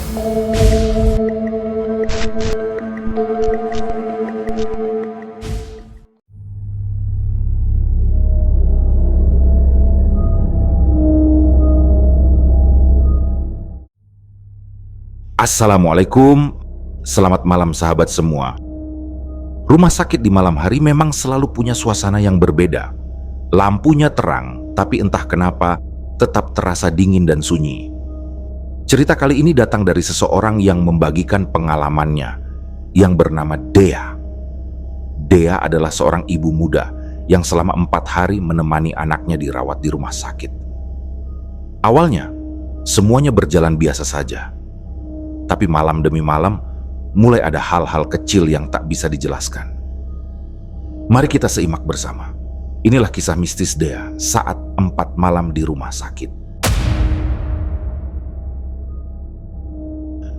Assalamualaikum, selamat malam sahabat semua. Rumah sakit di malam hari memang selalu punya suasana yang berbeda. Lampunya terang, tapi entah kenapa tetap terasa dingin dan sunyi. Cerita kali ini datang dari seseorang yang membagikan pengalamannya, yang bernama Dea. Dea adalah seorang ibu muda yang selama 4 hari menemani anaknya dirawat di rumah sakit. Awalnya, semuanya berjalan biasa saja. Tapi malam demi malam, mulai ada hal-hal kecil yang tak bisa dijelaskan. Mari kita seimak bersama. Inilah kisah mistis Dea saat 4 malam di rumah sakit.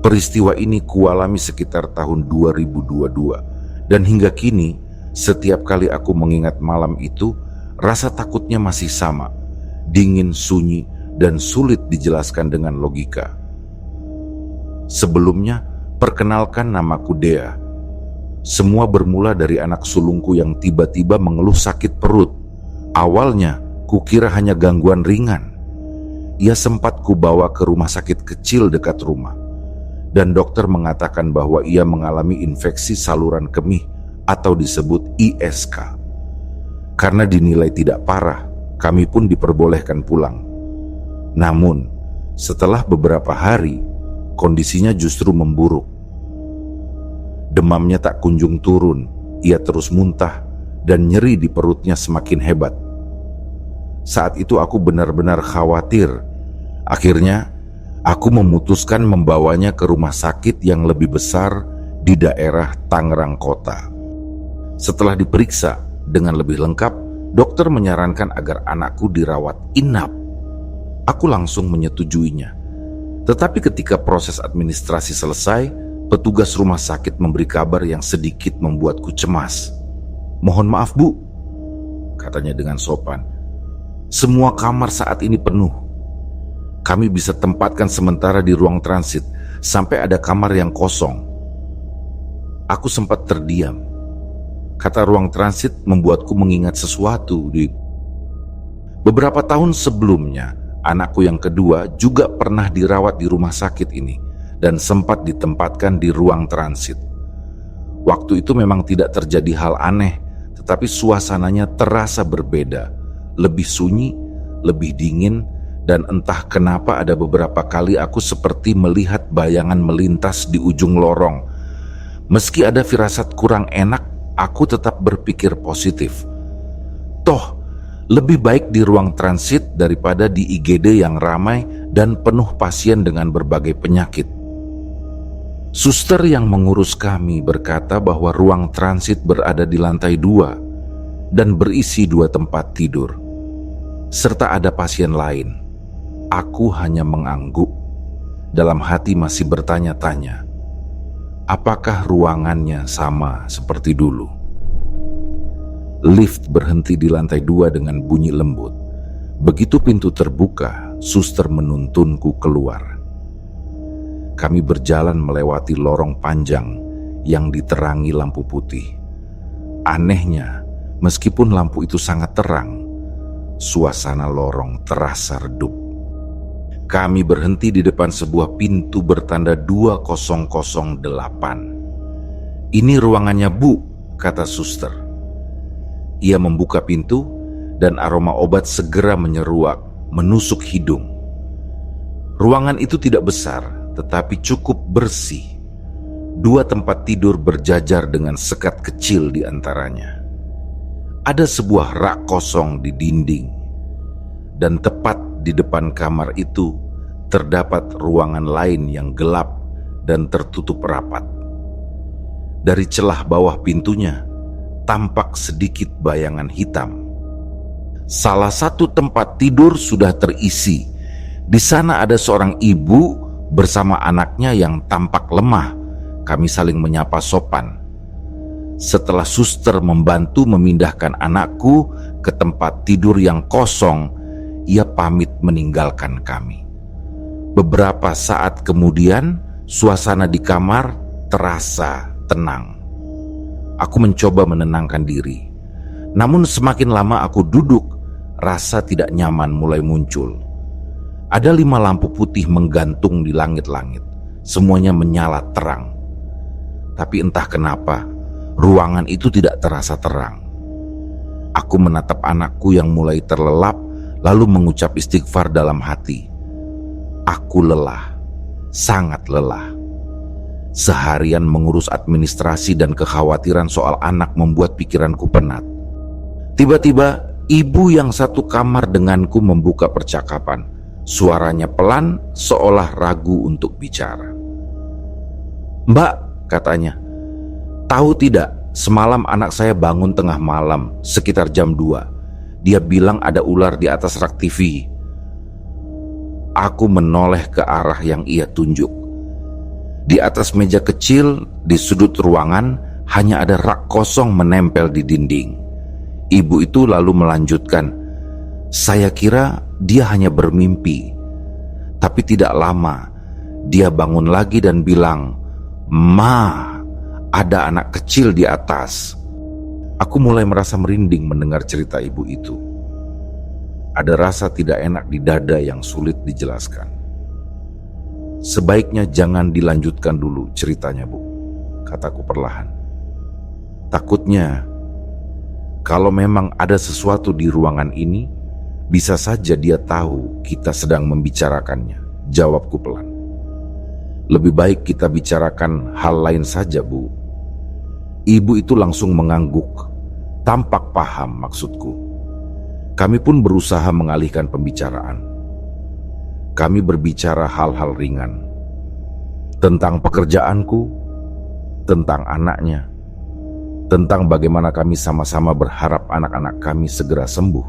Peristiwa ini kualami sekitar tahun 2022. Dan hingga kini, setiap kali aku mengingat malam itu, rasa takutnya masih sama. Dingin, sunyi, dan sulit dijelaskan dengan logika. Sebelumnya, perkenalkan namaku Dea. Semua bermula dari anak sulungku yang tiba-tiba mengeluh sakit perut. Awalnya, kukira hanya gangguan ringan. Ia sempat kubawa ke rumah sakit kecil dekat rumah. Dan dokter mengatakan bahwa ia mengalami infeksi saluran kemih atau disebut ISK. Karena dinilai tidak parah, kami pun diperbolehkan pulang. Namun, setelah beberapa hari, kondisinya justru memburuk. Demamnya tak kunjung turun, ia terus muntah dan nyeri di perutnya semakin hebat. Saat itu aku benar-benar khawatir. Akhirnya, aku memutuskan membawanya ke rumah sakit yang lebih besar di daerah Tangerang Kota. Setelah diperiksa dengan lebih lengkap, dokter menyarankan agar anakku dirawat inap. Aku langsung menyetujuinya. Tetapi ketika proses administrasi selesai, petugas rumah sakit memberi kabar yang sedikit membuatku cemas. "Mohon maaf, Bu," katanya dengan sopan. "Semua kamar saat ini penuh. Kami bisa tempatkan sementara di ruang transit sampai ada kamar yang kosong." Aku sempat terdiam. Kata ruang transit membuatku mengingat sesuatu. Beberapa tahun sebelumnya, anakku yang kedua juga pernah dirawat di rumah sakit ini dan sempat ditempatkan di ruang transit. Waktu itu memang tidak terjadi hal aneh, tetapi suasananya terasa berbeda, lebih sunyi, lebih dingin, dan entah kenapa ada beberapa kali aku seperti melihat bayangan melintas di ujung lorong. Meski ada firasat kurang enak, aku tetap berpikir positif. Toh, lebih baik di ruang transit daripada di IGD yang ramai dan penuh pasien dengan berbagai penyakit. Suster yang mengurus kami berkata bahwa ruang transit berada di lantai 2 dan berisi 2 tempat tidur, serta ada pasien lain. Aku hanya mengangguk. Dalam hati masih bertanya-tanya, apakah ruangannya sama seperti dulu? Lift berhenti di lantai 2 dengan bunyi lembut. Begitu pintu terbuka, suster menuntunku keluar. Kami berjalan melewati lorong panjang yang diterangi lampu putih. Anehnya, meskipun lampu itu sangat terang, suasana lorong terasa redup. Kami berhenti di depan sebuah pintu bertanda 2008. "Ini ruangannya, Bu," kata suster. Ia membuka pintu dan aroma obat segera menyeruak, menusuk hidung. Ruangan itu tidak besar, tetapi cukup bersih. 2 tempat tidur berjajar dengan sekat kecil di antaranya. Ada sebuah rak kosong di dinding. Dan tepat di depan kamar itu terdapat ruangan lain yang gelap dan tertutup rapat. Dari celah bawah pintunya, tampak sedikit bayangan hitam. Salah satu tempat tidur sudah terisi. Di sana ada seorang ibu bersama anaknya yang tampak lemah. Kami saling menyapa sopan. Setelah suster membantu memindahkan anakku ke tempat tidur yang kosong, ia pamit meninggalkan kami. Beberapa saat kemudian, Suasana di kamar terasa tenang. Aku mencoba menenangkan diri. Namun semakin lama aku duduk, rasa tidak nyaman mulai muncul. Ada 5 lampu putih menggantung di langit-langit. Semuanya menyala terang. Tapi entah kenapa, ruangan itu tidak terasa terang. Aku menatap anakku yang mulai terlelap, lalu mengucap istighfar dalam hati. Aku lelah, sangat lelah. Seharian mengurus administrasi dan kekhawatiran soal anak membuat pikiranku penat. Tiba-tiba, ibu yang satu kamar denganku membuka percakapan. Suaranya pelan, seolah ragu untuk bicara. "Mbak," katanya, "tahu tidak, semalam anak saya bangun tengah malam, sekitar jam 2. Dia bilang ada ular di atas rak TV." Aku menoleh ke arah yang ia tunjuk. Di atas meja kecil, di sudut ruangan, hanya ada rak kosong menempel di dinding. Ibu itu lalu melanjutkan, "Saya kira dia hanya bermimpi." Tapi tidak lama, dia bangun lagi dan bilang, "Ma, ada anak kecil di atas." Aku mulai merasa merinding mendengar cerita ibu itu. Ada rasa tidak enak di dada yang sulit dijelaskan. "Sebaiknya jangan dilanjutkan dulu ceritanya, Bu," kataku perlahan. Takutnya, kalau memang ada sesuatu di ruangan ini, bisa saja dia tahu kita sedang membicarakannya, jawabku pelan. "Lebih baik kita bicarakan hal lain saja, Bu." Ibu itu langsung mengangguk, tampak paham maksudku. Kami pun berusaha mengalihkan pembicaraan. Kami berbicara hal-hal ringan, tentang pekerjaanku, tentang anaknya, tentang bagaimana kami sama-sama berharap anak-anak kami segera sembuh.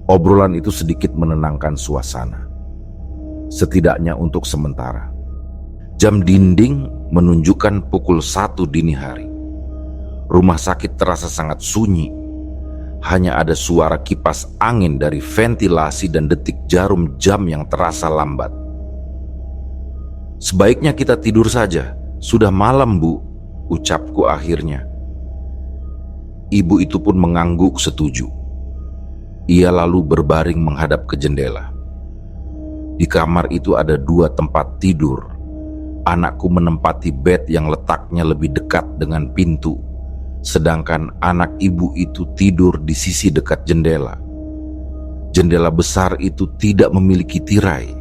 Obrolan itu sedikit menenangkan suasana, setidaknya untuk sementara. Jam dinding menunjukkan pukul 1 dini hari. Rumah sakit terasa sangat sunyi. Hanya ada suara kipas angin dari ventilasi dan detik jarum jam yang terasa lambat. "Sebaiknya kita tidur saja. Sudah malam, Bu," ucapku akhirnya. Ibu itu pun mengangguk setuju. Ia lalu berbaring menghadap ke jendela. Di kamar itu ada 2 tempat tidur. Anakku menempati bed yang letaknya lebih dekat dengan pintu, sedangkan anak ibu itu tidur di sisi dekat jendela. Jendela besar itu tidak memiliki tirai,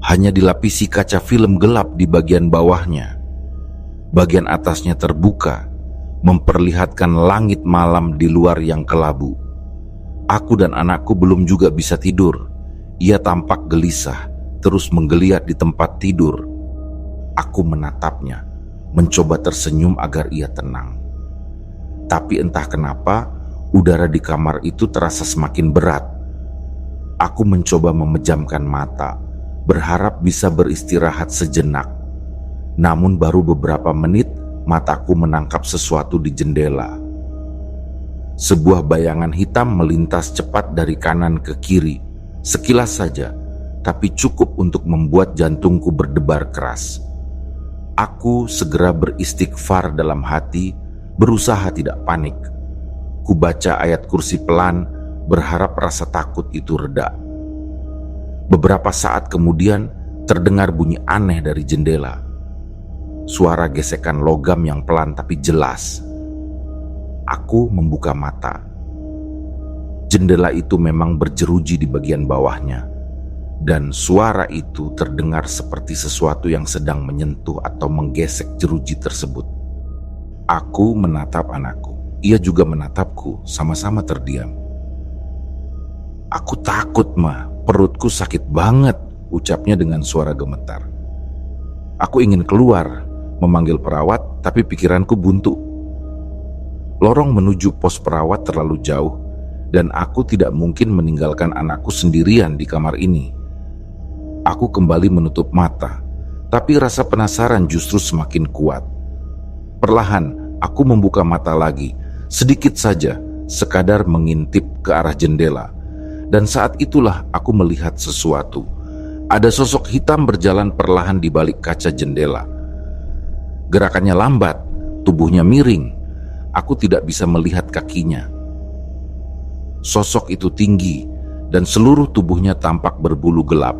hanya dilapisi kaca film gelap di bagian bawahnya. Bagian atasnya terbuka, memperlihatkan langit malam di luar yang kelabu. Aku dan anakku belum juga bisa tidur. Ia tampak gelisah, terus menggeliat di tempat tidur. Aku menatapnya, mencoba tersenyum agar ia tenang. Tapi entah kenapa, udara di kamar itu terasa semakin berat. Aku mencoba memejamkan mata, berharap bisa beristirahat sejenak. Namun baru beberapa menit, mataku menangkap sesuatu di jendela. Sebuah bayangan hitam melintas cepat dari kanan ke kiri, sekilas saja, tapi cukup untuk membuat jantungku berdebar keras. Aku segera beristighfar dalam hati, berusaha tidak panik. Kubaca ayat kursi pelan, berharap rasa takut itu reda. Beberapa saat kemudian, terdengar bunyi aneh dari jendela. Suara gesekan logam yang pelan tapi jelas. Aku membuka mata. Jendela itu memang berjeruji di bagian bawahnya, dan suara itu terdengar seperti sesuatu yang sedang menyentuh atau menggesek jeruji tersebut. Aku menatap anakku, ia juga menatapku, sama-sama terdiam. "Aku takut, Ma, perutku sakit banget," ucapnya dengan suara gemetar. Aku ingin keluar, memanggil perawat, tapi pikiranku buntu. Lorong menuju pos perawat terlalu jauh, dan aku tidak mungkin meninggalkan anakku sendirian di kamar ini. Aku kembali menutup mata, tapi rasa penasaran justru semakin kuat. Perlahan, aku membuka mata lagi, sedikit saja, sekadar mengintip ke arah jendela. Dan saat itulah aku melihat sesuatu. Ada sosok hitam berjalan perlahan di balik kaca jendela. Gerakannya lambat, tubuhnya miring. Aku tidak bisa melihat kakinya. Sosok itu tinggi dan seluruh tubuhnya tampak berbulu gelap.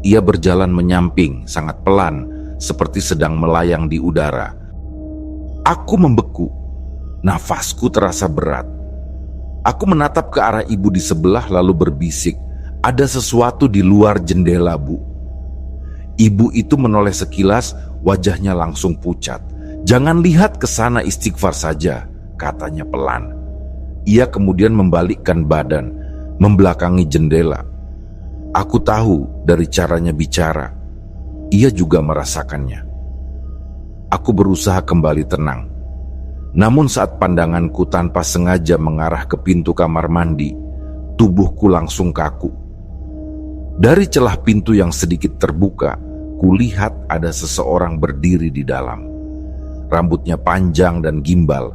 Ia berjalan menyamping, sangat pelan, seperti sedang melayang di udara. Aku membeku. Nafasku terasa berat. Aku menatap ke arah ibu di sebelah lalu berbisik, "Ada sesuatu di luar jendela, Bu." Ibu itu menoleh sekilas, wajahnya langsung pucat. "Jangan lihat ke sana, istighfar saja," katanya pelan. Ia kemudian membalikkan badan, membelakangi jendela. Aku tahu dari caranya bicara, ia juga merasakannya. Aku berusaha kembali tenang. Namun saat pandanganku tanpa sengaja mengarah ke pintu kamar mandi, tubuhku langsung kaku. Dari celah pintu yang sedikit terbuka, kulihat ada seseorang berdiri di dalam. Rambutnya panjang dan gimbal,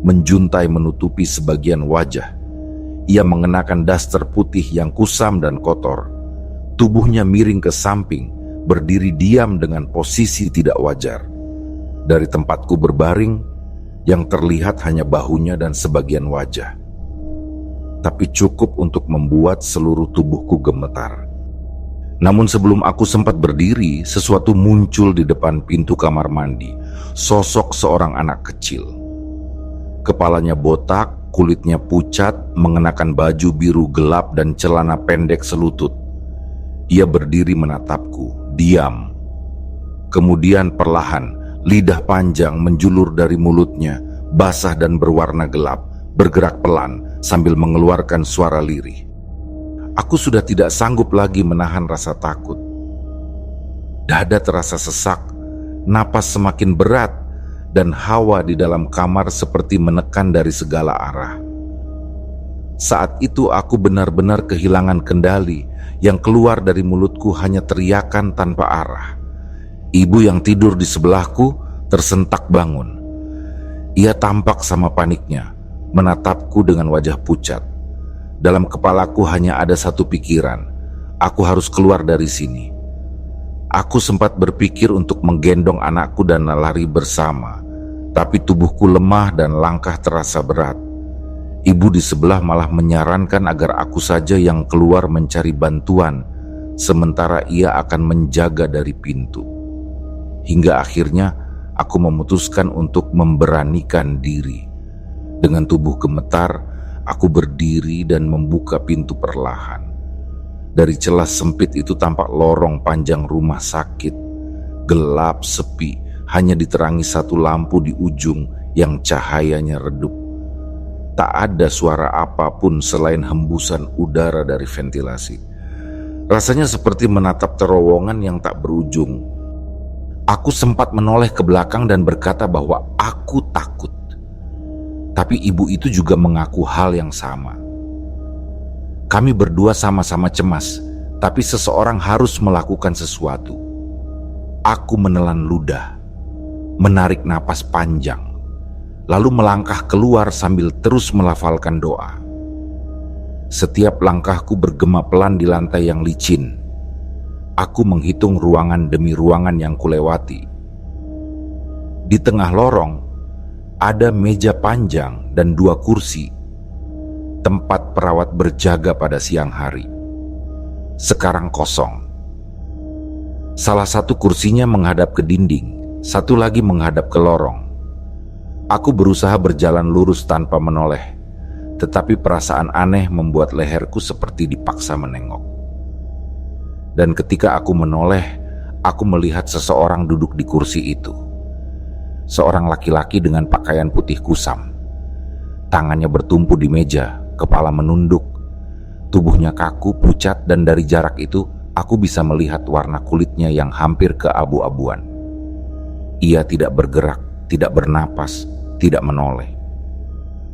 menjuntai menutupi sebagian wajah. Ia mengenakan daster putih yang kusam dan kotor. Tubuhnya miring ke samping, berdiri diam dengan posisi tidak wajar. Dari tempatku berbaring, yang terlihat hanya bahunya dan sebagian wajah. Tapi cukup untuk membuat seluruh tubuhku gemetar. Namun sebelum aku sempat berdiri, sesuatu muncul di depan pintu kamar mandi. Sosok seorang anak kecil. Kepalanya botak, kulitnya pucat, mengenakan baju biru gelap dan celana pendek selutut. Ia berdiri menatapku, diam. Kemudian perlahan, lidah panjang menjulur dari mulutnya, basah dan berwarna gelap, bergerak pelan sambil mengeluarkan suara lirih. Aku sudah tidak sanggup lagi menahan rasa takut. Dada terasa sesak, napas semakin berat, dan hawa di dalam kamar seperti menekan dari segala arah. Saat itu aku benar-benar kehilangan kendali, yang keluar dari mulutku hanya teriakan tanpa arah. Ibu yang tidur di sebelahku tersentak bangun. Ia tampak sama paniknya, menatapku dengan wajah pucat. Dalam kepalaku hanya ada satu pikiran, aku harus keluar dari sini. Aku sempat berpikir untuk menggendong anakku dan lari bersama, tapi tubuhku lemah dan langkah terasa berat. Ibu di sebelah malah menyarankan agar aku saja yang keluar mencari bantuan, sementara ia akan menjaga dari pintu. Hingga akhirnya aku memutuskan untuk memberanikan diri. Dengan tubuh gemetar, aku berdiri dan membuka pintu perlahan. Dari celah sempit itu tampak lorong panjang rumah sakit. Gelap, sepi, hanya diterangi satu lampu di ujung yang cahayanya redup. Tak ada suara apapun selain hembusan udara dari ventilasi. Rasanya seperti menatap terowongan yang tak berujung. Aku sempat menoleh ke belakang dan berkata bahwa aku takut. Tapi ibu itu juga mengaku hal yang sama. Kami berdua sama-sama cemas, tapi seseorang harus melakukan sesuatu. Aku menelan ludah, menarik napas panjang, lalu melangkah keluar sambil terus melafalkan doa. Setiap langkahku bergema pelan di lantai yang licin. Aku menghitung ruangan demi ruangan yang kulewati. Di tengah lorong, ada meja panjang dan 2 kursi, tempat perawat berjaga pada siang hari. Sekarang kosong. Salah satu kursinya menghadap ke dinding, satu lagi menghadap ke lorong. Aku berusaha berjalan lurus tanpa menoleh, tetapi perasaan aneh membuat leherku seperti dipaksa menengok. Dan ketika aku menoleh, aku melihat seseorang duduk di kursi itu. Seorang laki-laki dengan pakaian putih kusam. Tangannya bertumpu di meja, kepala menunduk. Tubuhnya kaku, pucat, dan dari jarak itu aku bisa melihat warna kulitnya yang hampir keabu-abuan. Ia tidak bergerak, tidak bernapas, tidak menoleh.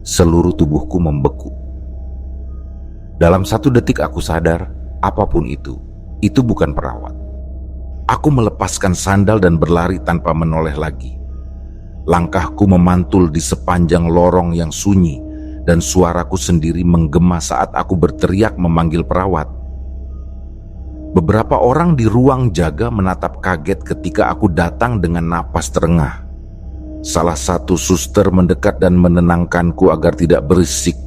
Seluruh tubuhku membeku. Dalam 1 detik aku sadar, apapun itu bukan perawat. Aku melepaskan sandal dan berlari tanpa menoleh lagi. Langkahku memantul di sepanjang lorong yang sunyi, dan suaraku sendiri menggema saat aku berteriak memanggil perawat. Beberapa orang di ruang jaga menatap kaget ketika aku datang dengan napas terengah. Salah satu suster mendekat dan menenangkanku agar tidak berisik.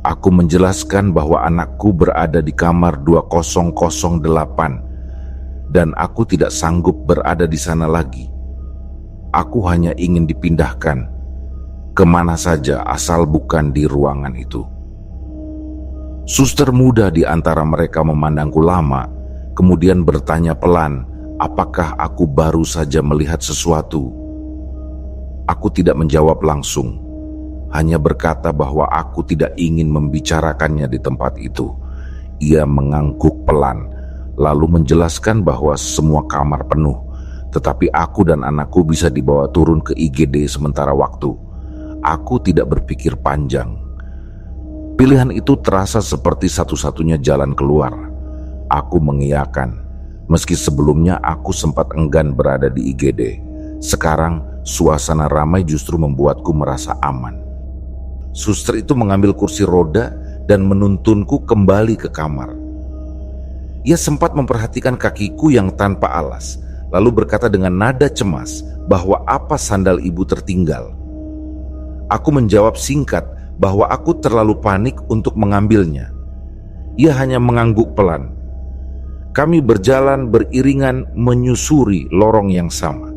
Aku menjelaskan bahwa anakku berada di kamar 2008 dan aku tidak sanggup berada di sana lagi. Aku hanya ingin dipindahkan kemana saja asal bukan di ruangan itu. Suster muda di antara mereka memandangku lama, kemudian bertanya pelan, apakah aku baru saja melihat sesuatu? Aku tidak menjawab langsung, hanya berkata bahwa aku tidak ingin membicarakannya di tempat itu. Ia mengangguk pelan, lalu menjelaskan bahwa semua kamar penuh, tetapi aku dan anakku bisa dibawa turun ke IGD sementara waktu. Aku tidak berpikir panjang. Pilihan itu terasa seperti satu-satunya jalan keluar. Aku mengiyakan, meski sebelumnya aku sempat enggan berada di IGD. Sekarang, suasana ramai justru membuatku merasa aman. Suster itu mengambil kursi roda dan menuntunku kembali ke kamar. Ia sempat memperhatikan kakiku yang tanpa alas, lalu berkata dengan nada cemas bahwa apa sandal ibu tertinggal. Aku menjawab singkat bahwa aku terlalu panik untuk mengambilnya. Ia hanya mengangguk pelan. Kami berjalan beriringan menyusuri lorong yang sama.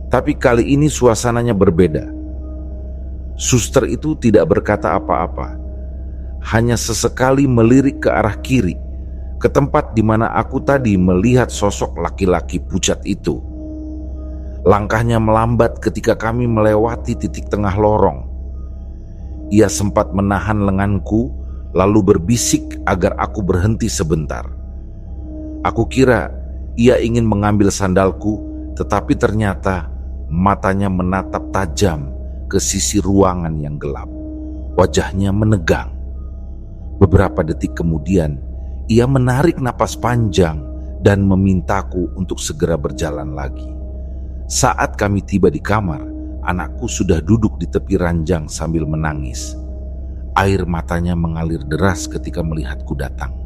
Tapi kali ini suasananya berbeda. Suster itu tidak berkata apa-apa. Hanya sesekali melirik ke arah kiri, ke tempat di mana aku tadi melihat sosok laki-laki pucat itu. Langkahnya melambat ketika kami melewati titik tengah lorong. Ia sempat menahan lenganku, lalu berbisik agar aku berhenti sebentar. Aku kira ia ingin mengambil sandalku, tetapi ternyata matanya menatap tajam ke sisi ruangan yang gelap. Wajahnya menegang. Beberapa detik kemudian, ia menarik napas panjang dan memintaku untuk segera berjalan lagi. Saat kami tiba di kamar, anakku sudah duduk di tepi ranjang sambil menangis. Air matanya mengalir deras ketika melihatku datang.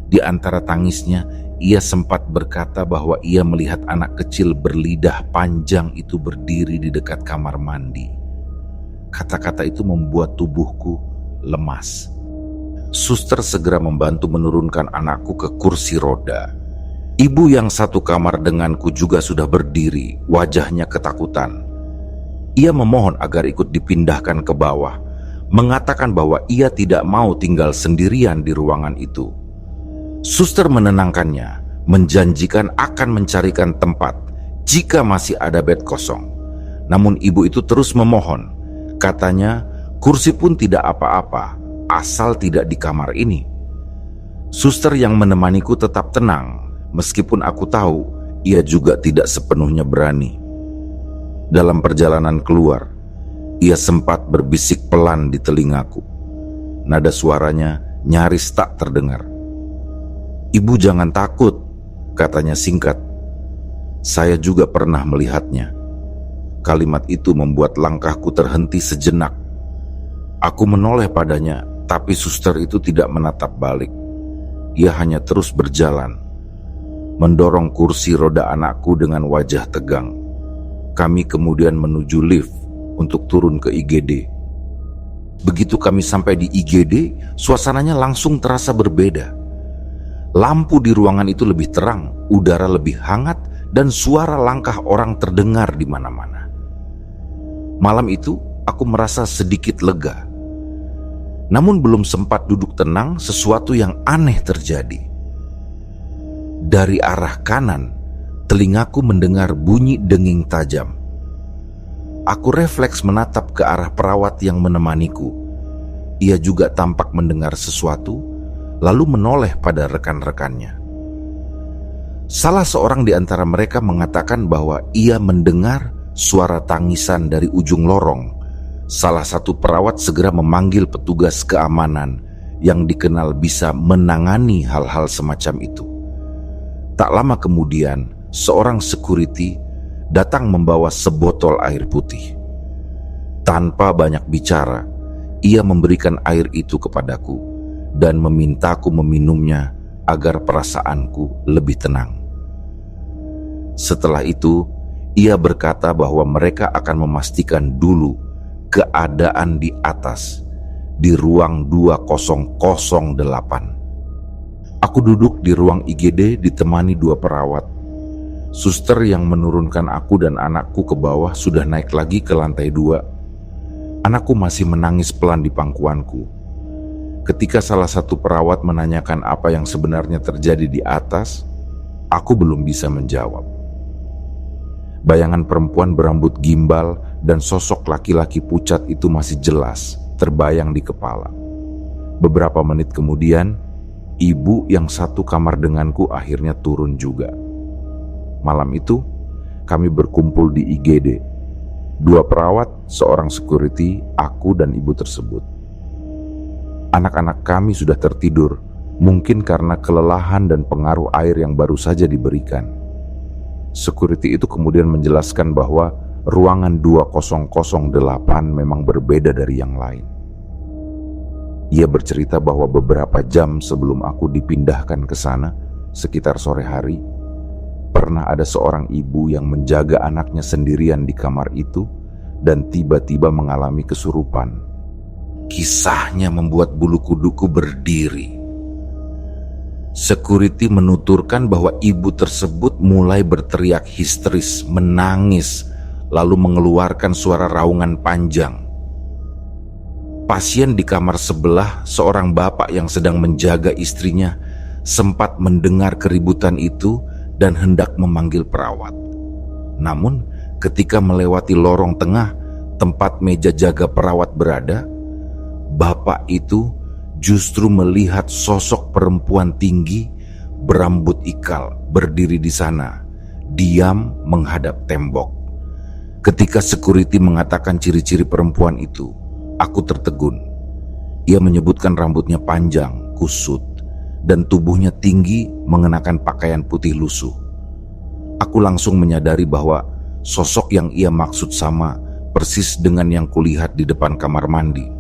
Di antara tangisnya, ia sempat berkata bahwa ia melihat anak kecil berlidah panjang itu berdiri di dekat kamar mandi. Kata-kata itu membuat tubuhku lemas. Suster segera membantu menurunkan anakku ke kursi roda. Ibu yang satu kamar denganku juga sudah berdiri, wajahnya ketakutan. Ia memohon agar ikut dipindahkan ke bawah, mengatakan bahwa ia tidak mau tinggal sendirian di ruangan itu. Suster menenangkannya, menjanjikan akan mencarikan tempat jika masih ada bed kosong. Namun ibu itu terus memohon. Katanya, kursi pun tidak apa-apa, asal tidak di kamar ini. Suster yang menemaniku tetap tenang, meskipun aku tahu ia juga tidak sepenuhnya berani. Dalam perjalanan keluar, ia sempat berbisik pelan di telingaku. Nada suaranya nyaris tak terdengar. "Ibu jangan takut," katanya singkat. "Saya juga pernah melihatnya." Kalimat itu membuat langkahku terhenti sejenak. Aku menoleh padanya, tapi suster itu tidak menatap balik. Ia hanya terus berjalan, mendorong kursi roda anakku dengan wajah tegang. Kami kemudian menuju lift untuk turun ke IGD. Begitu kami sampai di IGD, suasananya langsung terasa berbeda. Lampu di ruangan itu lebih terang, udara lebih hangat, dan suara langkah orang terdengar di mana-mana. Malam itu, aku merasa sedikit lega. Namun belum sempat duduk tenang, sesuatu yang aneh terjadi. Dari arah kanan, telingaku mendengar bunyi denging tajam. Aku refleks menatap ke arah perawat yang menemaniku. Ia juga tampak mendengar sesuatu, lalu menoleh pada rekan-rekannya. Salah seorang di antara mereka mengatakan bahwa ia mendengar suara tangisan dari ujung lorong. Salah satu perawat segera memanggil petugas keamanan yang dikenal bisa menangani hal-hal semacam itu. Tak lama kemudian, seorang security datang membawa sebotol air putih. Tanpa banyak bicara, ia memberikan air itu kepadaku dan memintaku meminumnya agar perasaanku lebih tenang. Setelah itu, ia berkata bahwa mereka akan memastikan dulu keadaan di atas, di ruang 2008. Aku duduk di ruang IGD ditemani 2 perawat. Suster yang menurunkan aku dan anakku ke bawah sudah naik lagi ke lantai 2. Anakku masih menangis pelan di pangkuanku. Ketika salah satu perawat menanyakan apa yang sebenarnya terjadi di atas, aku belum bisa menjawab. Bayangan perempuan berambut gimbal dan sosok laki-laki pucat itu masih jelas terbayang di kepala. Beberapa menit kemudian, ibu yang satu kamar denganku akhirnya turun juga. Malam itu, kami berkumpul di IGD. 2 perawat, seorang security, aku dan ibu tersebut. Anak-anak kami sudah tertidur, mungkin karena kelelahan dan pengaruh air yang baru saja diberikan. Security itu kemudian menjelaskan bahwa ruangan 2008 memang berbeda dari yang lain. Ia bercerita bahwa beberapa jam sebelum aku dipindahkan ke sana, sekitar sore hari, pernah ada seorang ibu yang menjaga anaknya sendirian di kamar itu dan tiba-tiba mengalami kesurupan. Kisahnya membuat bulu kuduku berdiri. Security menuturkan bahwa ibu tersebut mulai berteriak histeris, menangis, lalu mengeluarkan suara raungan panjang. Pasien di kamar sebelah, seorang bapak yang sedang menjaga istrinya, sempat mendengar keributan itu dan hendak memanggil perawat. Namun, ketika melewati lorong tengah, tempat meja jaga perawat berada, bapak itu justru melihat sosok perempuan tinggi berambut ikal berdiri di sana, diam menghadap tembok. Ketika security mengatakan ciri-ciri perempuan itu, aku tertegun. Ia menyebutkan rambutnya panjang, kusut, dan tubuhnya tinggi mengenakan pakaian putih lusuh. Aku langsung menyadari bahwa sosok yang ia maksud sama persis dengan yang kulihat di depan kamar mandi.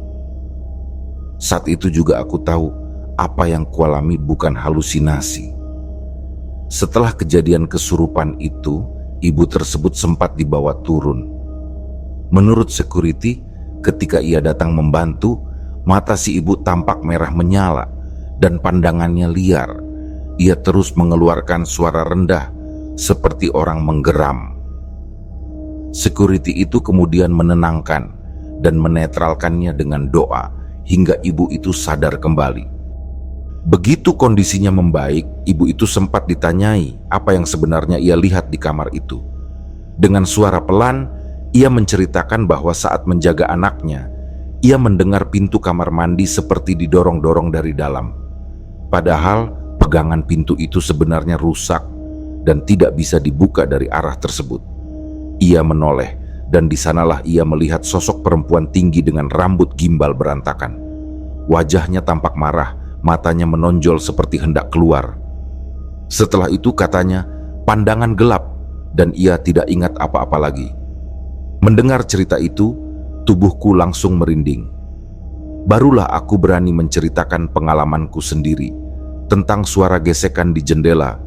Saat itu juga aku tahu apa yang kualami bukan halusinasi. Setelah kejadian kesurupan itu, ibu tersebut sempat dibawa turun. Menurut security, ketika ia datang membantu, mata si ibu tampak merah menyala dan pandangannya liar. Ia terus mengeluarkan suara rendah seperti orang menggeram. Security itu kemudian menenangkan dan menetralkannya dengan doa hingga ibu itu sadar kembali. Begitu kondisinya membaik, ibu itu sempat ditanyai apa yang sebenarnya ia lihat di kamar itu. Dengan suara pelan, ia menceritakan bahwa saat menjaga anaknya, ia mendengar pintu kamar mandi seperti didorong-dorong dari dalam. Padahal pegangan pintu itu sebenarnya rusak dan tidak bisa dibuka dari arah tersebut. Ia menoleh dan di sanalah ia melihat sosok perempuan tinggi dengan rambut gimbal berantakan. Wajahnya tampak marah, matanya menonjol seperti hendak keluar. Setelah itu katanya, pandangan gelap dan ia tidak ingat apa-apa lagi. Mendengar cerita itu, tubuhku langsung merinding. Barulah aku berani menceritakan pengalamanku sendiri tentang suara gesekan di jendela,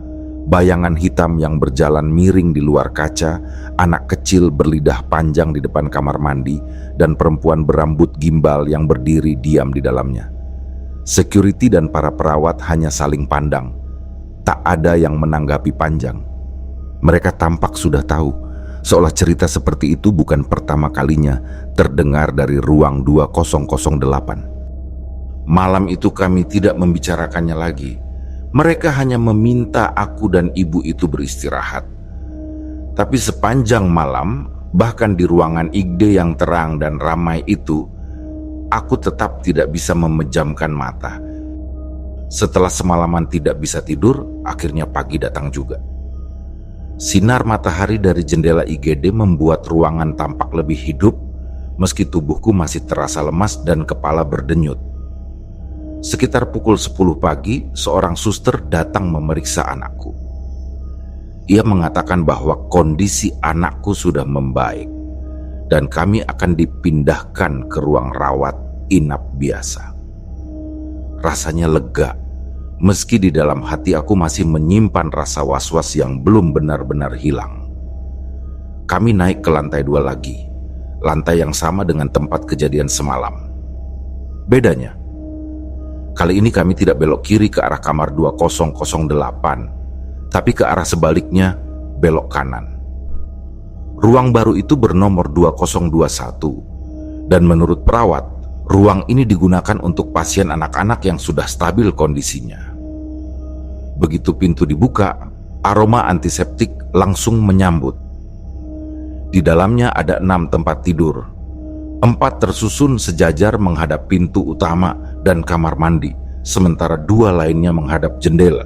bayangan hitam yang berjalan miring di luar kaca, anak kecil berlidah panjang di depan kamar mandi, dan perempuan berambut gimbal yang berdiri diam di dalamnya. Security dan para perawat hanya saling pandang. Tak ada yang menanggapi panjang. Mereka tampak sudah tahu, seolah cerita seperti itu bukan pertama kalinya terdengar dari ruang 2008. Malam itu kami tidak membicarakannya lagi. Mereka hanya meminta aku dan ibu itu beristirahat. Tapi sepanjang malam, bahkan di ruangan IGD yang terang dan ramai itu, aku tetap tidak bisa memejamkan mata. Setelah semalaman tidak bisa tidur, akhirnya pagi datang juga. Sinar matahari dari jendela IGD membuat ruangan tampak lebih hidup, meski tubuhku masih terasa lemas dan kepala berdenyut. Sekitar pukul 10 pagi, seorang suster datang memeriksa anakku. Ia mengatakan bahwa kondisi anakku sudah membaik dan kami akan dipindahkan ke ruang rawat inap biasa. Rasanya lega, meski di dalam hati aku masih menyimpan rasa was-was yang belum benar-benar hilang. Kami naik ke lantai 2 lagi, lantai yang sama dengan tempat kejadian semalam. Bedanya, kali ini kami tidak belok kiri ke arah kamar 2008, tapi ke arah sebaliknya, belok kanan. Ruang baru itu bernomor 2021, dan menurut perawat, ruang ini digunakan untuk pasien anak-anak yang sudah stabil kondisinya. Begitu pintu dibuka, aroma antiseptik langsung menyambut. Di dalamnya ada 6 tempat tidur. 4 tersusun sejajar menghadap pintu utama dan kamar mandi, sementara 2 lainnya menghadap jendela.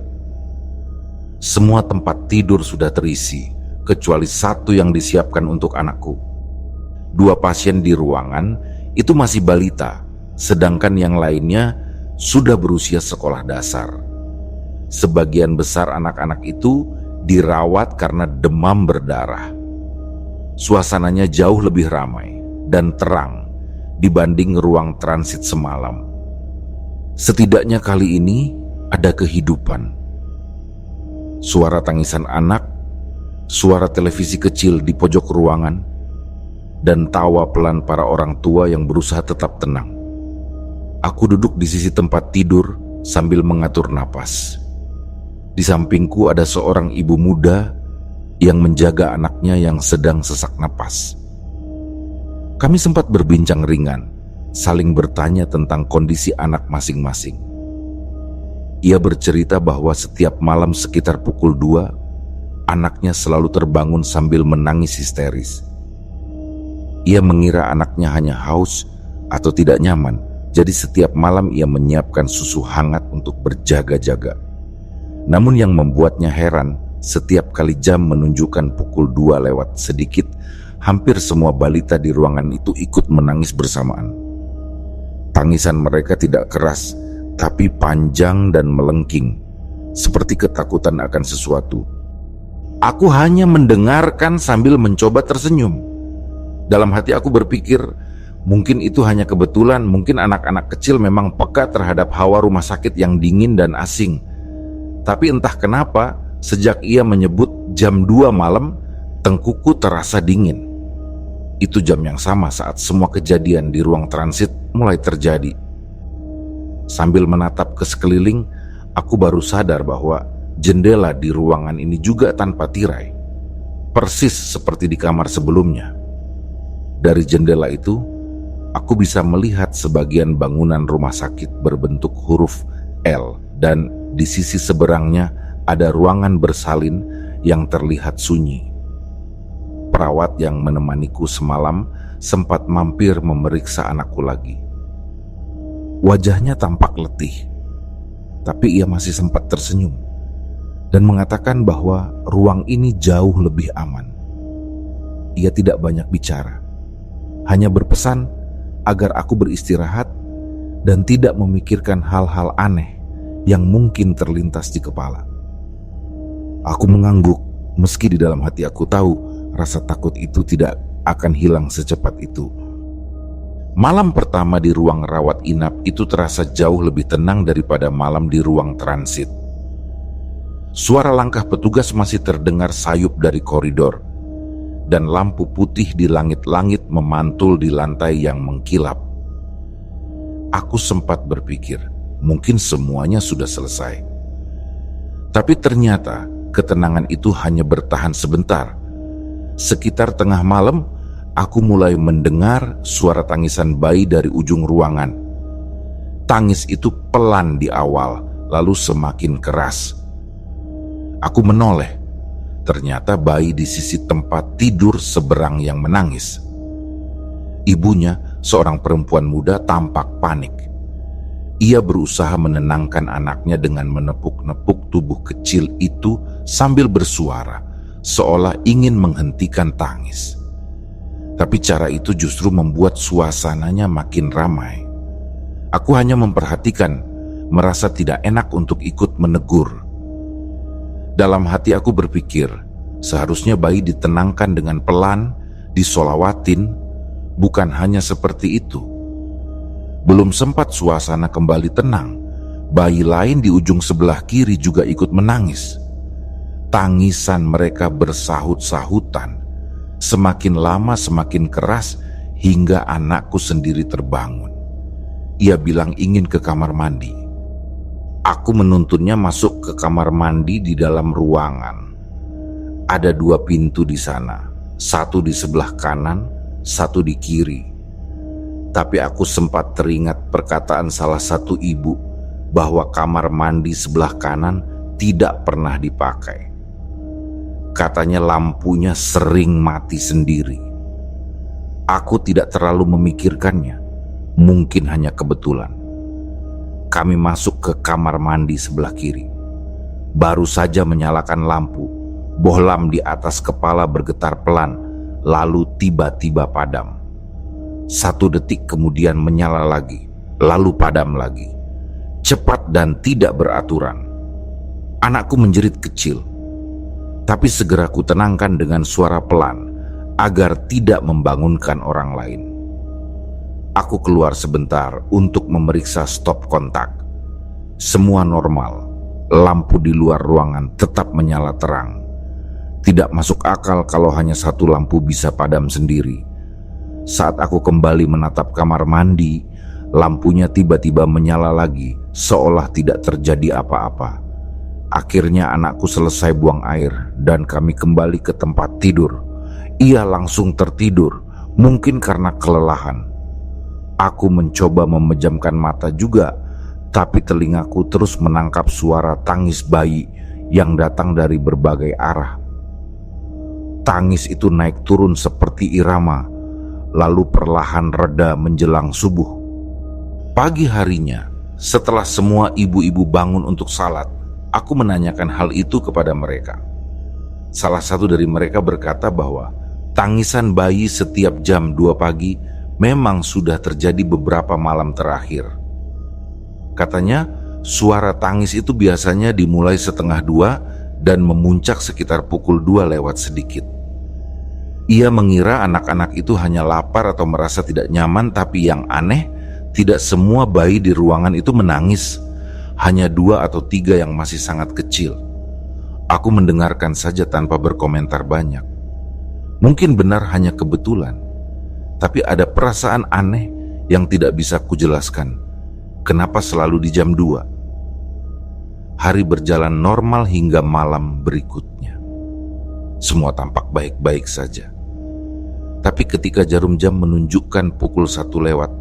Semua tempat tidur sudah terisi, kecuali 1 yang disiapkan untuk anakku. 2 pasien di ruangan itu masih balita, sedangkan yang lainnya sudah berusia sekolah dasar. Sebagian besar anak-anak itu dirawat karena demam berdarah. Suasananya jauh lebih ramai dan terang dibanding ruang transit semalam. Setidaknya kali ini ada kehidupan. Suara tangisan anak, suara televisi kecil di pojok ruangan, dan tawa pelan para orang tua yang berusaha tetap tenang. Aku duduk di sisi tempat tidur sambil mengatur napas. Di sampingku ada seorang ibu muda yang menjaga anaknya yang sedang sesak napas. Kami sempat berbincang ringan, saling bertanya tentang kondisi anak masing-masing. Ia bercerita bahwa setiap malam sekitar pukul 2, anaknya selalu terbangun sambil menangis histeris. Ia mengira anaknya hanya haus atau tidak nyaman, jadi setiap malam ia menyiapkan susu hangat untuk berjaga-jaga. Namun yang membuatnya heran, setiap kali jam menunjukkan pukul 2 lewat sedikit, hampir semua balita di ruangan itu ikut menangis bersamaan. Tangisan mereka tidak keras, tapi panjang dan melengking, seperti ketakutan akan sesuatu. Aku hanya mendengarkan sambil mencoba tersenyum. Dalam hati aku berpikir, mungkin itu hanya kebetulan, mungkin anak-anak kecil memang peka terhadap hawa rumah sakit yang dingin dan asing. Tapi entah kenapa, sejak ia menyebut jam 2 malam, tengkuku terasa dingin. Itu jam yang sama saat semua kejadian di ruang transit mulai terjadi. Sambil menatap ke sekeliling, aku baru sadar bahwa jendela di ruangan ini juga tanpa tirai, persis seperti di kamar sebelumnya. Dari jendela itu, aku bisa melihat sebagian bangunan rumah sakit berbentuk huruf L, dan di sisi seberangnya ada ruangan bersalin yang terlihat sunyi. Perawat yang menemaniku semalam sempat mampir memeriksa anakku lagi. Wajahnya tampak letih, tapi ia masih sempat tersenyum dan mengatakan bahwa ruang ini jauh lebih aman. Ia tidak banyak bicara, hanya berpesan agar aku beristirahat dan tidak memikirkan hal-hal aneh yang mungkin terlintas di kepala. Aku mengangguk, meski di dalam hati aku tahu rasa takut itu tidak akan hilang secepat itu. Malam pertama di ruang rawat inap itu terasa jauh lebih tenang daripada malam di ruang transit. Suara langkah petugas masih terdengar sayup dari koridor, dan lampu putih di langit-langit memantul di lantai yang mengkilap. Aku sempat berpikir, mungkin semuanya sudah selesai. Tapi ternyata ketenangan itu hanya bertahan sebentar. Sekitar tengah malam, aku mulai mendengar suara tangisan bayi dari ujung ruangan. Tangis itu pelan di awal, lalu semakin keras. Aku menoleh. Ternyata bayi di sisi tempat tidur seberang yang menangis. Ibunya, seorang perempuan muda, tampak panik. Ia berusaha menenangkan anaknya dengan menepuk-nepuk tubuh kecil itu sambil bersuara, seolah ingin menghentikan tangis. Tapi cara itu justru membuat suasananya makin ramai. Aku hanya memperhatikan, merasa tidak enak untuk ikut menegur. Dalam hati aku berpikir, seharusnya bayi ditenangkan dengan pelan, disolawatin, bukan hanya seperti itu. Belum sempat suasana kembali tenang, Bayi lain di ujung sebelah kiri juga ikut menangis. Tangisan mereka bersahut-sahutan, semakin lama semakin keras hingga anakku sendiri terbangun. Ia bilang ingin ke kamar mandi. Aku menuntunnya masuk ke kamar mandi di dalam ruangan. Ada 2 pintu di sana, satu di sebelah kanan, satu di kiri. Tapi aku sempat teringat perkataan salah satu ibu bahwa kamar mandi sebelah kanan tidak pernah dipakai. Katanya lampunya sering mati sendiri. Aku tidak terlalu memikirkannya, mungkin hanya kebetulan. Kami masuk ke kamar mandi sebelah kiri. Baru saja menyalakan lampu, bohlam di atas kepala bergetar pelan, lalu tiba-tiba padam. 1 detik kemudian menyala lagi, lalu padam lagi. Cepat dan tidak beraturan. Anakku menjerit kecil, tapi segera kutenangkan dengan suara pelan agar tidak membangunkan orang lain. Aku keluar sebentar untuk memeriksa stop kontak. Semua normal, lampu di luar ruangan tetap menyala terang. Tidak masuk akal kalau hanya 1 lampu bisa padam sendiri. Saat aku kembali menatap kamar mandi, lampunya tiba-tiba menyala lagi, seolah tidak terjadi apa-apa. Akhirnya anakku selesai buang air dan kami kembali ke tempat tidur. Ia langsung tertidur, mungkin karena kelelahan. Aku mencoba memejamkan mata juga, tapi telingaku terus menangkap suara tangis bayi yang datang dari berbagai arah. Tangis itu naik turun seperti irama, lalu perlahan reda menjelang subuh. Pagi harinya, setelah semua ibu-ibu bangun untuk salat, aku menanyakan hal itu kepada mereka. Salah satu dari mereka berkata bahwa tangisan bayi setiap jam 2 pagi memang sudah terjadi beberapa malam terakhir. Katanya, suara tangis itu biasanya dimulai 1:30 dan memuncak sekitar pukul 2 lewat sedikit. Ia mengira anak-anak itu hanya lapar atau merasa tidak nyaman, tapi yang aneh, tidak semua bayi di ruangan itu menangis. Hanya 2 atau 3 yang masih sangat kecil. Aku mendengarkan saja tanpa berkomentar banyak. Mungkin benar hanya kebetulan, tapi ada perasaan aneh yang tidak bisa kujelaskan. Kenapa selalu di jam 2? Hari berjalan normal hingga malam berikutnya. Semua tampak baik-baik saja. Tapi ketika jarum jam menunjukkan pukul 1 lewat,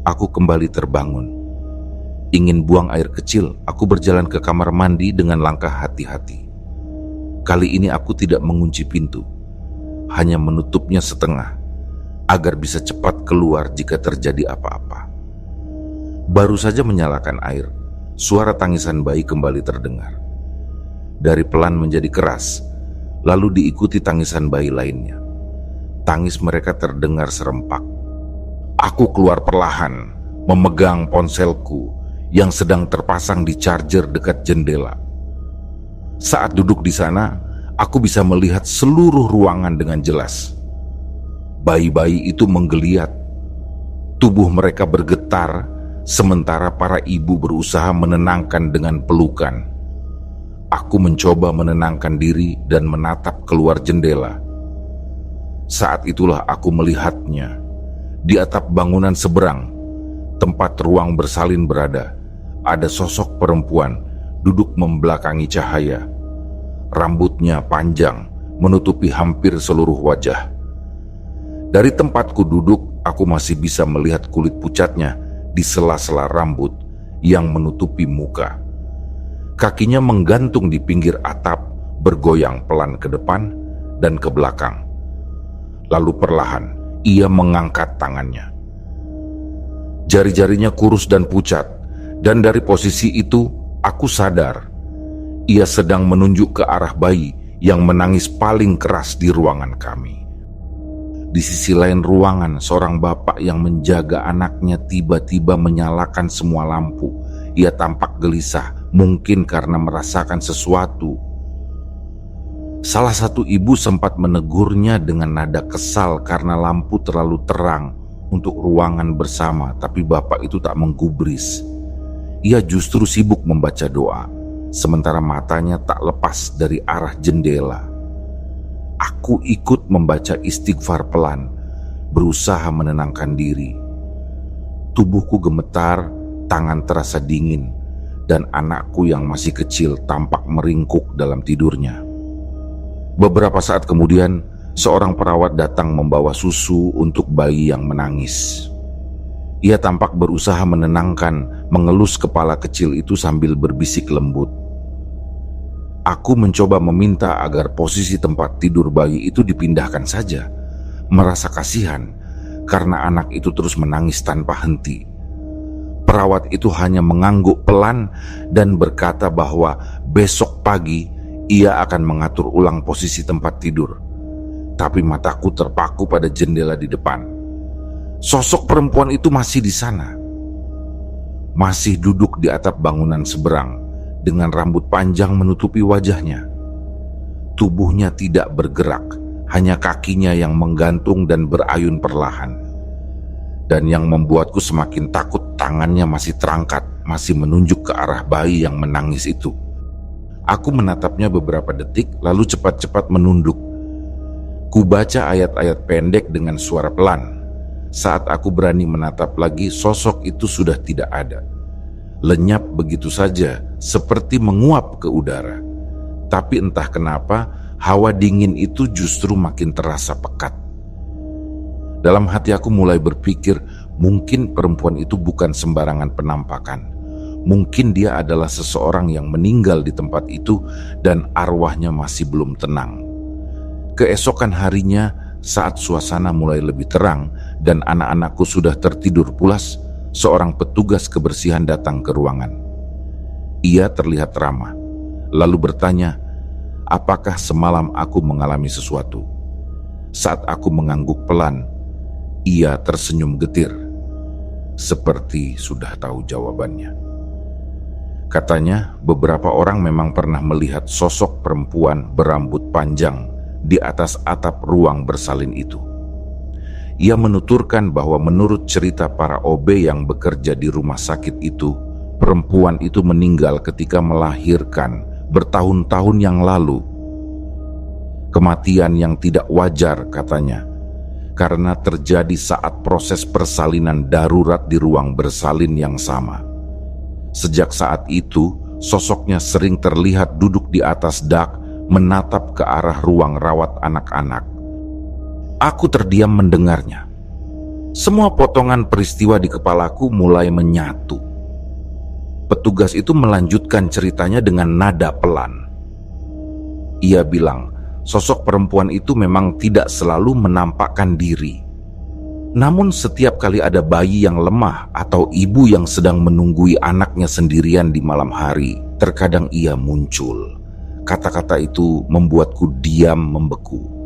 aku kembali terbangun. Ingin buang air kecil, aku berjalan ke kamar mandi dengan langkah hati-hati. Kali ini aku tidak mengunci pintu, hanya menutupnya setengah, agar bisa cepat keluar jika terjadi apa-apa. Baru saja menyalakan air, suara tangisan bayi kembali terdengar. Dari pelan menjadi keras, lalu diikuti tangisan bayi lainnya. Tangis mereka terdengar serempak. Aku keluar perlahan, memegang ponselku yang sedang terpasang di charger dekat jendela. Saat duduk di sana, aku bisa melihat seluruh ruangan dengan jelas. Bayi-bayi itu menggeliat. Tubuh mereka bergetar, sementara para ibu berusaha menenangkan dengan pelukan. Aku mencoba menenangkan diri dan menatap keluar jendela. Saat itulah aku melihatnya. Di atap bangunan seberang, tempat ruang bersalin berada, ada sosok perempuan duduk membelakangi cahaya. Rambutnya panjang, menutupi hampir seluruh wajah. Dari tempatku duduk, aku masih bisa melihat kulit pucatnya di sela-sela rambut yang menutupi muka. Kakinya menggantung di pinggir atap, bergoyang pelan ke depan dan ke belakang. Lalu perlahan, ia mengangkat tangannya. Jari-jarinya kurus dan pucat, dan dari posisi itu, aku sadar ia sedang menunjuk ke arah bayi yang menangis paling keras di ruangan kami. Di sisi lain ruangan, seorang bapak yang menjaga anaknya tiba-tiba menyalakan semua lampu. Ia tampak gelisah, mungkin karena merasakan sesuatu. Salah satu ibu sempat menegurnya dengan nada kesal karena lampu terlalu terang untuk ruangan bersama, tapi bapak itu tak menggubris. Ia justru sibuk membaca doa, sementara matanya tak lepas dari arah jendela. Aku ikut membaca istighfar pelan, berusaha menenangkan diri. Tubuhku gemetar, tangan terasa dingin, dan anakku yang masih kecil tampak meringkuk dalam tidurnya. Beberapa saat kemudian, seorang perawat datang membawa susu untuk bayi yang menangis. Ia tampak berusaha menenangkan, mengelus kepala kecil itu sambil berbisik lembut. Aku mencoba meminta agar posisi tempat tidur bayi itu dipindahkan saja, merasa kasihan karena anak itu terus menangis tanpa henti. Perawat itu hanya mengangguk pelan dan berkata bahwa besok pagi ia akan mengatur ulang posisi tempat tidur. Tapi mataku terpaku pada jendela di depan. Sosok perempuan itu masih di sana. Masih duduk di atap bangunan seberang dengan rambut panjang menutupi wajahnya. Tubuhnya tidak bergerak, hanya kakinya yang menggantung dan berayun perlahan. Dan yang membuatku semakin takut, tangannya masih terangkat, masih menunjuk ke arah bayi yang menangis itu. Aku menatapnya beberapa detik, lalu cepat-cepat menunduk. Kubaca ayat-ayat pendek dengan suara pelan. Saat aku berani menatap lagi, sosok itu sudah tidak ada. Lenyap begitu saja, seperti menguap ke udara. Tapi entah kenapa, hawa dingin itu justru makin terasa pekat. Dalam hati aku mulai berpikir, mungkin perempuan itu bukan sembarangan penampakan. Mungkin dia adalah seseorang yang meninggal di tempat itu dan arwahnya masih belum tenang. Keesokan harinya, saat suasana mulai lebih terang dan anak-anakku sudah tertidur pulas, seorang petugas kebersihan datang ke ruangan. Ia terlihat ramah, lalu bertanya, apakah semalam aku mengalami sesuatu? Saat aku mengangguk pelan, ia tersenyum getir, seperti sudah tahu jawabannya. Katanya, beberapa orang memang pernah melihat sosok perempuan berambut panjang di atas atap ruang bersalin itu. Ia menuturkan bahwa menurut cerita para OB yang bekerja di rumah sakit itu, perempuan itu meninggal ketika melahirkan bertahun-tahun yang lalu. Kematian yang tidak wajar katanya, karena terjadi saat proses persalinan darurat di ruang bersalin yang sama. Sejak saat itu, sosoknya sering terlihat duduk di atas dak, menatap ke arah ruang rawat anak-anak. Aku terdiam mendengarnya. Semua potongan peristiwa di kepalaku mulai menyatu. Petugas itu melanjutkan ceritanya dengan nada pelan. Ia bilang, sosok perempuan itu memang tidak selalu menampakkan diri. Namun setiap kali ada bayi yang lemah atau ibu yang sedang menunggui anaknya sendirian di malam hari, terkadang ia muncul. Kata-kata itu membuatku diam membeku.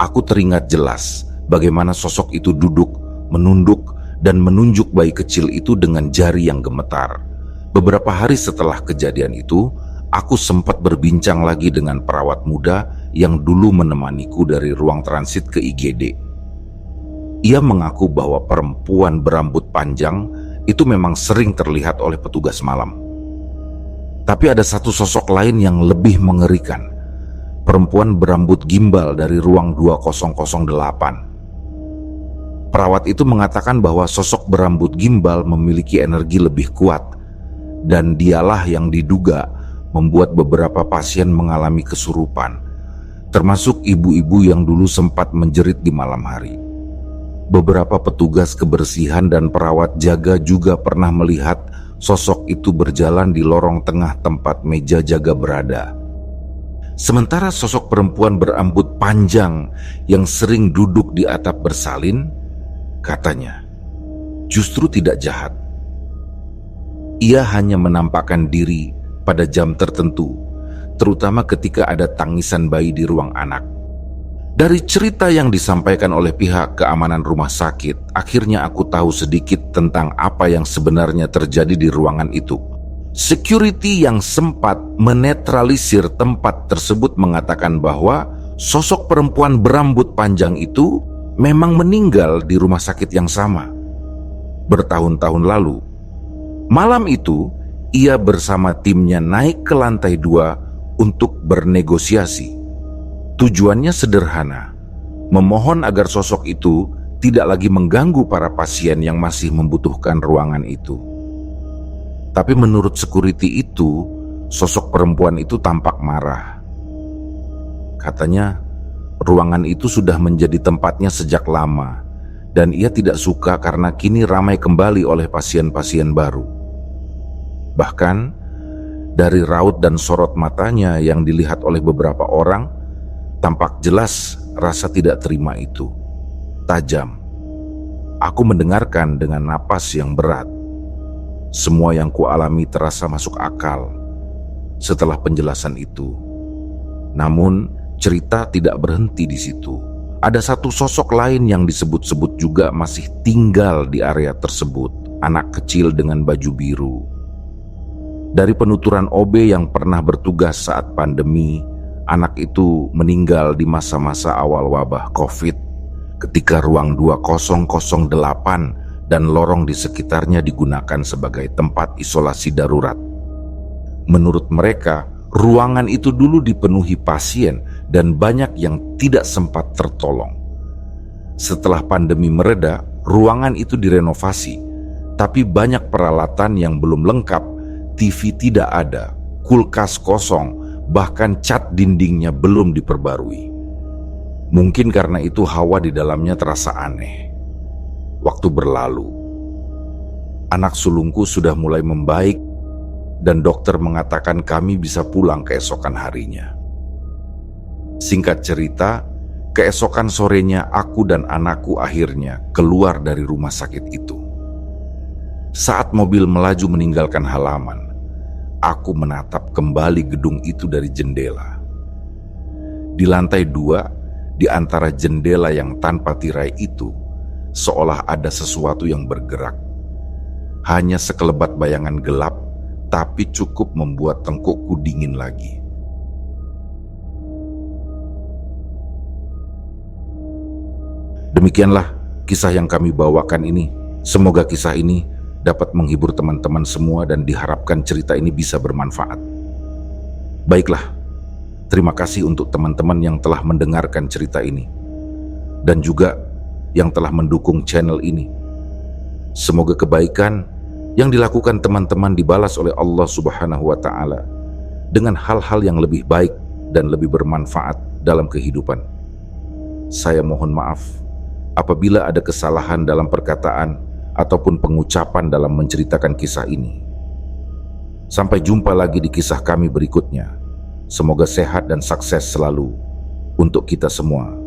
Aku teringat jelas bagaimana sosok itu duduk, menunduk, dan menunjuk bayi kecil itu dengan jari yang gemetar. Beberapa hari setelah kejadian itu, aku sempat berbincang lagi dengan perawat muda yang dulu menemaniku dari ruang transit ke IGD. Ia mengaku bahwa perempuan berambut panjang itu memang sering terlihat oleh petugas malam. Tapi ada satu sosok lain yang lebih mengerikan. Perempuan berambut gimbal dari ruang 2008. Perawat itu mengatakan bahwa sosok berambut gimbal memiliki energi lebih kuat, dan dialah yang diduga membuat beberapa pasien mengalami kesurupan, termasuk ibu-ibu yang dulu sempat menjerit di malam hari. Beberapa petugas kebersihan dan perawat jaga juga pernah melihat sosok itu berjalan di lorong tengah tempat meja jaga berada. Sementara sosok perempuan berambut panjang yang sering duduk di atap bersalin, katanya, justru tidak jahat. Ia hanya menampakkan diri pada jam tertentu, terutama ketika ada tangisan bayi di ruang anak. Dari cerita yang disampaikan oleh pihak keamanan rumah sakit, akhirnya aku tahu sedikit tentang apa yang sebenarnya terjadi di ruangan itu. Security yang sempat menetralisir tempat tersebut mengatakan bahwa sosok perempuan berambut panjang itu memang meninggal di rumah sakit yang sama bertahun-tahun lalu. Malam itu, ia bersama timnya naik ke lantai 2 untuk bernegosiasi. Tujuannya sederhana, memohon agar sosok itu tidak lagi mengganggu para pasien yang masih membutuhkan ruangan itu. Tapi menurut security itu, sosok perempuan itu tampak marah. Katanya, ruangan itu sudah menjadi tempatnya sejak lama, dan ia tidak suka karena kini ramai kembali oleh pasien-pasien baru. Bahkan, dari raut dan sorot matanya yang dilihat oleh beberapa orang, tampak jelas rasa tidak terima itu. Tajam. Aku mendengarkan dengan napas yang berat. Semua yang kualami terasa masuk akal setelah penjelasan itu. Namun, cerita tidak berhenti di situ. Ada satu sosok lain yang disebut-sebut juga masih tinggal di area tersebut, anak kecil dengan baju biru. Dari penuturan OB yang pernah bertugas saat pandemi, anak itu meninggal di masa-masa awal wabah COVID ketika ruang 2008 dan lorong di sekitarnya digunakan sebagai tempat isolasi darurat. Menurut mereka, ruangan itu dulu dipenuhi pasien dan banyak yang tidak sempat tertolong. Setelah pandemi mereda, ruangan itu direnovasi, tapi banyak peralatan yang belum lengkap. TV tidak ada, kulkas kosong, bahkan cat dindingnya belum diperbarui. Mungkin karena itu hawa di dalamnya terasa aneh. Waktu berlalu, anak sulungku sudah mulai membaik dan dokter mengatakan kami bisa pulang keesokan harinya. Singkat cerita, keesokan sorenya aku dan anakku akhirnya keluar dari rumah sakit itu. Saat mobil melaju meninggalkan halaman, aku menatap kembali gedung itu dari jendela. Di lantai 2, di antara jendela yang tanpa tirai itu, seolah ada sesuatu yang bergerak. Hanya sekelebat bayangan gelap, tapi cukup membuat tengkukku dingin lagi. Demikianlah kisah yang kami bawakan ini. Semoga kisah ini dapat menghibur teman-teman semua dan diharapkan cerita ini bisa bermanfaat. Baiklah, terima kasih untuk teman-teman yang telah mendengarkan cerita ini dan juga yang telah mendukung channel ini. Semoga kebaikan yang dilakukan teman-teman dibalas oleh Allah Subhanahu wa Ta'ala dengan hal-hal yang lebih baik dan lebih bermanfaat dalam kehidupan. Saya mohon maaf apabila ada kesalahan dalam perkataan ataupun pengucapan dalam menceritakan kisah ini. Sampai jumpa lagi di kisah kami berikutnya. Semoga sehat dan sukses selalu untuk kita semua.